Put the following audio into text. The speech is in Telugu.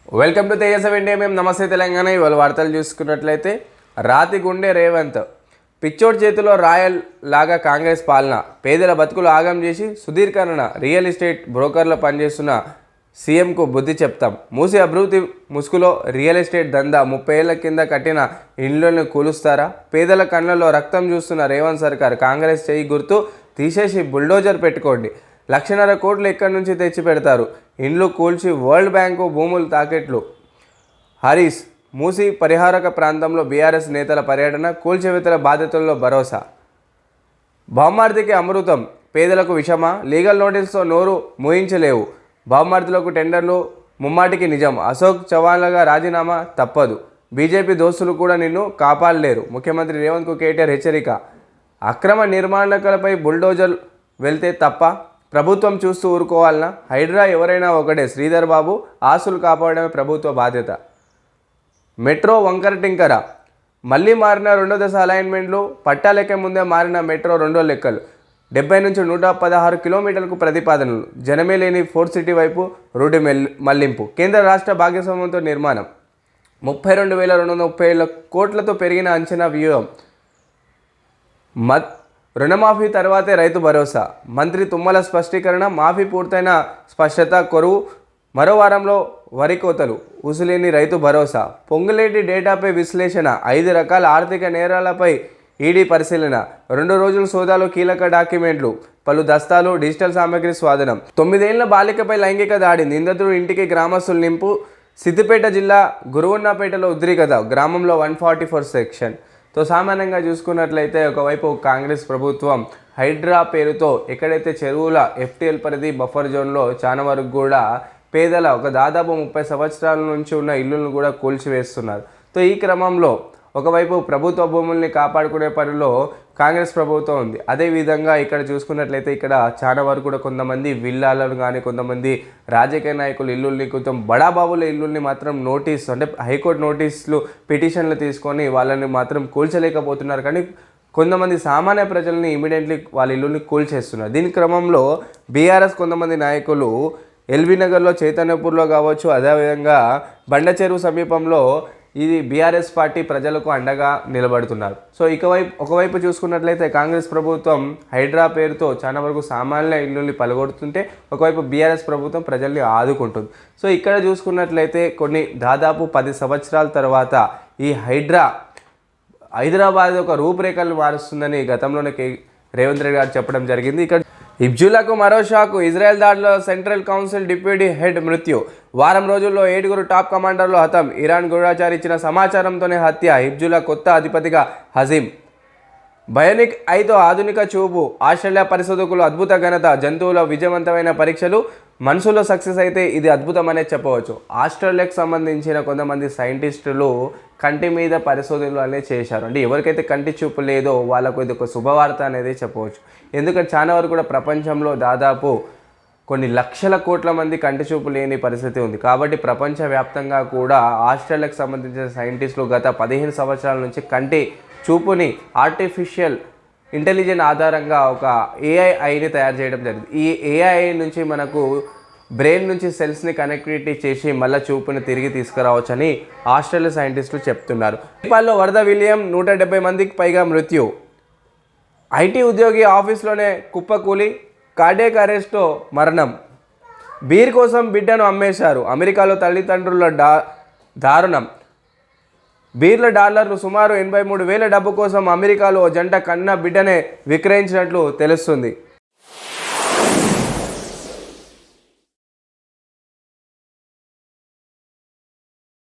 Welcome to Tejas India. మేము నమస్తే తెలంగాణ. ఇవాళ వార్తలు చూసుకున్నట్లయితే రాతి గుండె రేవంత్ పిచ్చోడ్ చేతిలో రాయల్ లాగా కాంగ్రెస్ పాలన, పేదల బతుకులు ఆగం చేసి సుధీర్కరణ, రియల్ ఎస్టేట్ బ్రోకర్ల పనిచేస్తున్న సీఎంకు బుద్ధి చెప్తాం. మూసి అభివృద్ధి ముసుగులో రియల్ ఎస్టేట్ దందా, 30 ఏళ్ల కింద కట్టిన ఇండ్లను కూలుస్తారా? పేదల కళ్ళల్లో రక్తం చూస్తున్న రేవంత్ సర్కార్ కాంగ్రెస్ చేయి గుర్తు తీసేసి బుల్డోజర్ పెట్టుకోండి. 1,50,000 కోట్లు ఎక్కడి నుంచి తెచ్చి పెడతారు? ఇండ్లు కూల్చి వరల్డ్ బ్యాంకు భూములు తాకెట్లు. హరీష్ మూసి పరిహారక ప్రాంతంలో బీఆర్ఎస్ నేతల పర్యటన, కూల్చివేతల బాధితుల్లో భరోసా. బహుమార్తికి అమృతం, పేదలకు విషమా? లీగల్ నోటీసుతో నోరు మూయించలేవు. బహుమార్తులకు టెండర్లు ముమ్మాటికి నిజం. అశోక్ చవాన్లుగా రాజీనామా తప్పదు. బీజేపీ దోస్తులు కూడా నిన్ను కాపాడలేరు. ముఖ్యమంత్రి రేవంత్కు కేటీఆర్ హెచ్చరిక. అక్రమ నిర్మాణాలపై బుల్డోజర్ వెళ్తే తప్ప ప్రభుత్వం చూస్తూ ఊరుకోవాలన్నా? హైడ్రా ఎవరైనా ఒకటే. శ్రీధర్ బాబు, ఆస్తులు కాపాడడమే ప్రభుత్వ బాధ్యత. మెట్రో వంకర టింకర, మళ్ళీ మారిన రెండో దశ అలైన్మెంట్లు. పట్టాలెక్క ముందే మారిన మెట్రో రెండో లెక్కలు. 70 నుంచి 116 కిలోమీటర్లకు ప్రతిపాదనలు. జనమే లేని ఫోర్త్ సిటీ వైపు రూటు మళ్లింపు. కేంద్ర రాష్ట్ర భాగస్వామ్యంతో నిర్మాణం. 32,237 కోట్లతో పెరిగిన అంచనా వ్యూహం. రుణమాఫీ తర్వాతే రైతు భరోసా. మంత్రి తుమ్మల స్పష్టీకరణ. మాఫీ పూర్తయిన స్పష్టత కొరువు. మరో వారంలో వరి కోతలు. ఉసులేని రైతు భరోసా. పొంగులేటి డేటాపై విశ్లేషణ. 5 రకాల ఆర్థిక నేరాలపై ఈడీ పరిశీలన. 2 రోజుల సోదాలో కీలక డాక్యుమెంట్లు, పలు దస్తాలు, డిజిటల్ సామగ్రి స్వాధీనం. 9 ఏళ్ల బాలికపై లైంగిక దాడి. నిందితుడు ఇంటికి గ్రామస్తులు నింపు. సిద్దిపేట జిల్లా గురువన్నపేటలో ఉద్రిక్తత. గ్రామంలో 144 సెక్షన్. సామాన్యంగా చూసుకున్నట్లయితే ఒకవైపు కాంగ్రెస్ ప్రభుత్వం హైడ్రా పేరుతో ఎక్కడైతే చెరువుల FTL పరిధి బఫర్ జోన్లో చాలా వరకు కూడా పేదల దాదాపు 30 సంవత్సరాల నుంచి ఉన్న ఇల్లులను కూడా కూల్చివేస్తున్నారు. ఈ క్రమంలో ఒకవైపు ప్రభుత్వ భూముల్ని కాపాడుకునే పనిలో కాంగ్రెస్ ప్రభుత్వం ఉంది. అదేవిధంగా ఇక్కడ చూసుకున్నట్లయితే ఇక్కడ చాలా వరకు కూడా కొంతమంది విల్లాలను కానీ, కొంతమంది రాజకీయ నాయకులు ఇల్లుల్ని, కొంచెం బడాబాబుల ఇల్లుల్ని మాత్రం నోటీస్ అంటే హైకోర్టు నోటీసులు, పిటిషన్లు తీసుకొని వాళ్ళని మాత్రం కూల్చలేకపోతున్నారు. కానీ కొంతమంది సామాన్య ప్రజల్ని ఇమీడియట్లీ వాళ్ళ ఇల్లుల్ని కూల్చేస్తున్నారు. దీని క్రమంలో బీఆర్ఎస్ కొంతమంది నాయకులు ఎల్బీ నగర్లో, చైతన్యపూర్లో కావచ్చు, అదేవిధంగా బండ చెరువు సమీపంలో ఇది బీఆర్ఎస్ పార్టీ ప్రజలకు అండగా నిలబడుతున్నారు. ఒకవైపు చూసుకున్నట్లయితే కాంగ్రెస్ ప్రభుత్వం హైడ్రా పేరుతో చాలా వరకు సామాన్య ఇల్లుల్ని పలగొడుతుంటే, ఒకవైపు బీఆర్ఎస్ ప్రభుత్వం ప్రజల్ని ఆదుకుంటుంది. ఇక్కడ చూసుకున్నట్లయితే దాదాపు 10 సంవత్సరాల తర్వాత ఈ హైడ్రా హైదరాబాద్ ఒక రూపురేఖలు మారుస్తుందని గతంలోనే రేవంత్ రెడ్డి గారు చెప్పడం జరిగింది. ఇక్కడ హిజ్బుల్లాకు మరో షాకు. ఇజ్రాయెల్ దాడిలో సెంట్రల్ కౌన్సిల్ డిప్యూటీ హెడ్ మృత్యు. వారం రోజుల్లో 7 టాప్ కమాండర్లు హతం. ఇరాన్ గూఢచారి ఇచ్చిన సమాచారంతోనే హత్య. హిజ్బుల్లా కొత్త అధిపతిగా హజీం. బయోనిక్ ఐతో ఆధునిక చూపు. ఆస్ట్రేలియా పరిశోధకులు అద్భుత ఘనత. జంతువుల విజయవంతమైన పరీక్షలు. మనుషుల్లో సక్సెస్ అయితే ఇది అద్భుతమనే చెప్పవచ్చు. ఆస్ట్రేలియాకు సంబంధించిన కొంతమంది సైంటిస్టులు కంటి మీద పరిశోధనలు అనేది చేశారు. అంటే ఎవరికైతే కంటి చూపు లేదో వాళ్ళకు ఇది ఒక శుభవార్త అనేది చెప్పవచ్చు. ఎందుకంటే చాలా వరకు కూడా ప్రపంచంలో దాదాపు కొన్ని లక్షల కోట్ల మంది కంటి చూపు లేని పరిస్థితి ఉంది. కాబట్టి ప్రపంచవ్యాప్తంగా కూడా ఆస్ట్రేలియాకు సంబంధించిన సైంటిస్టులు గత 15 సంవత్సరాల నుంచి కంటి చూపుని ఆర్టిఫిషియల్ ఇంటెలిజెన్స్ ఆధారంగా ఒక ఏఐని తయారు చేయడం జరిగింది. ఈ ఏఐ నుంచి మనకు బ్రెయిన్ నుంచి సెల్స్ని కనెక్టివిటీ చేసి మళ్ళీ చూపుని తిరిగి తీసుకురావచ్చని ఆస్ట్రేలియా సైంటిస్టులు చెప్తున్నారు. నేపాల్లో వరద విలియం. 170 మందికి పైగా మృత్యు. ఐటీ ఉద్యోగి ఆఫీస్లోనే కుప్పకూలి కార్డియాక్ అరెస్ట్తో మరణం. బీర్ కోసం బిడ్డను అమ్మేశారు. అమెరికాలో తల్లిదండ్రుల దారుణం. బీర్ల డాలర్లు సుమారు 83,000 డబ్బు కోసం అమెరికాలో ఓ జంట కన్న బిడ్డనే విక్రయించినట్లు తెలుస్తుంది.